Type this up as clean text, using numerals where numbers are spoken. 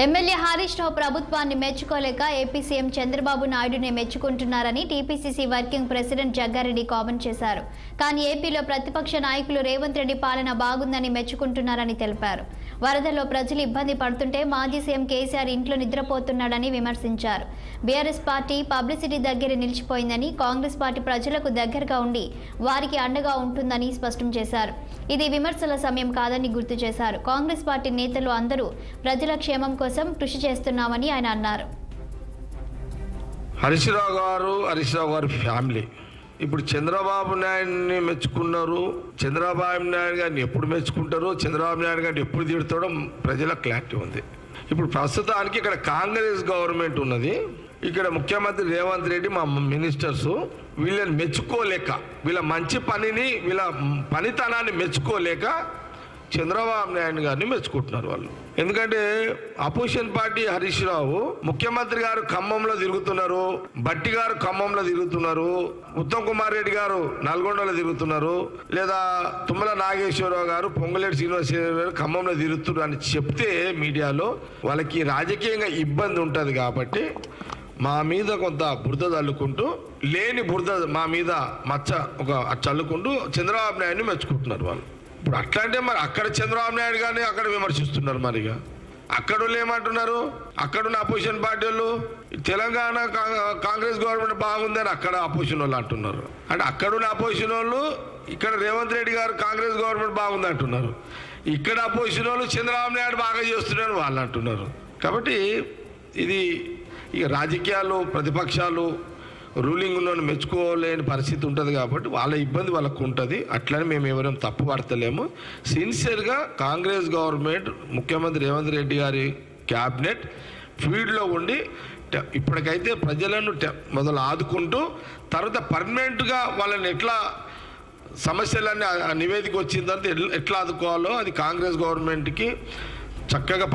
MLA Harish Rao ప్రభుత్వాన్ని మెచ్చుకోలేక AP CM Chandrababu నాయుడునే మెచ్చుకుంటున్నారని TPCC working president Jaggareddy comment చేశారు. కానీ ఏపీలో ప్రతిపక్ష నాయకులు రేవంత్ రెడ్డి పాలన బాగుందని మెచ్చుకుంటున్నారని తెలిపారు. వరదల్లో ప్రజలు ఇబ్బంది పడుతుంటే మాజీ సీఎం కేసీఆర్ ఇంట్లో నిద్రపోతున్నాడని విమర్శించారు. బీఆర్ఎస్ పార్టీ పబ్లిసిటీ దగ్గర నిలిచిపోయిందని, కాంగ్రెస్ పార్టీ ప్రజలకు దగ్గరగా ఉండి వారికి అండగా ఉంటుందని స్పష్టం చేశారు. ఇది విమర్శల సమయం కాదని గుర్తు చేశారు. కాంగ్రెస్ పార్టీ నేతలు అందరూ ప్రజల క్షేమం కోసం కృషి చేస్తున్నామని ఆయన అన్నారు. హరీష్ రావు గారి ఫ్యామిలీ ఇప్పుడు చంద్రబాబు నాయుడిని మెచ్చుకున్నారు. చంద్రబాబు నాయుడు గారిని ఎప్పుడు మెచ్చుకుంటారో, చంద్రబాబు నాయుడు గారిని ఎప్పుడు తిడతాడో ప్రజల క్లారిటీ ఉంది. ఇప్పుడు ప్రస్తుతానికి ఇక్కడ కాంగ్రెస్ గవర్నమెంట్ ఉన్నది. ఇక్కడ ముఖ్యమంత్రి రేవంత్ రెడ్డి, మా మినిస్టర్స్ వీళ్ళని మెచ్చుకోలేక, వీళ్ళ మంచి పనిని, వీళ్ళ పనితనాన్ని మెచ్చుకోలేక చంద్రబాబు నాయుడు గారిని మెచ్చుకుంటున్నారు వాళ్ళు. ఎందుకంటే అపోజిషన్ పార్టీ హరీష్ రావు ముఖ్యమంత్రి గారు ఖమ్మంలో తిరుగుతున్నారు, బట్టి గారు ఖమ్మంలో తిరుగుతున్నారు, ఉత్తమ్ కుమార్ రెడ్డి గారు నల్గొండలో తిరుగుతున్నారు, లేదా తుమ్మల నాగేశ్వరరావు గారు, పొంగులేటి శ్రీనివాసరావు గారు ఖమ్మంలో తిరుగుతున్నారు అని చెప్తే మీడియాలో వాళ్ళకి రాజకీయంగా ఇబ్బంది ఉంటుంది. కాబట్టి మా మీద కొంత బురద చల్లుకుంటూ, లేని బురద మా మీద మచ్చ ఒక చల్లుకుంటూ చంద్రబాబు నాయుడిని మెచ్చుకుంటున్నారు వాళ్ళు. ఇప్పుడు అట్లా అంటే మరి అక్కడ చంద్రబాబు నాయుడు గారిని అక్కడ విమర్శిస్తున్నారు. మరిగా అక్కడ వాళ్ళు ఏమంటున్నారు, అక్కడున్న అపోజిషన్ పార్టీ వాళ్ళు తెలంగాణ కాంగ్రెస్ గవర్నమెంట్ బాగుందని అక్కడ అపోజిషన్ వాళ్ళు అంటున్నారు. అంటే అక్కడున్న అపోజిషన్ వాళ్ళు ఇక్కడ రేవంత్ రెడ్డి గారు కాంగ్రెస్ గవర్నమెంట్ బాగుంది అంటున్నారు. ఇక్కడ అపోజిషన్ వాళ్ళు చంద్రబాబు నాయుడు బాగా చేస్తున్నారు వాళ్ళు అంటున్నారు. కాబట్టి ఇది ఇక రాజకీయాలు, ప్రతిపక్షాలు రూలింగ్ ఉన్న మెచ్చుకోలేని పరిస్థితి ఉంటుంది. కాబట్టి వాళ్ళ ఇబ్బంది వాళ్ళకు ఉంటుంది. అట్లనే మేము ఎవరైనా తప్పు పడతలేము. సిన్సియర్గా కాంగ్రెస్ గవర్నమెంట్, ముఖ్యమంత్రి రేవంత్ రెడ్డి గారి క్యాబినెట్ ఫీల్డ్లో ఉండి ఇప్పటికైతే ప్రజలను మొదలు ఆదుకుంటూ, తర్వాత పర్మనెంట్గా వాళ్ళని ఎట్లా సమస్యలన్నీ నివేదిక వచ్చిన తర్వాత ఎట్లా ఆదుకోవాలో అది కాంగ్రెస్ గవర్నమెంట్కి చక్కగా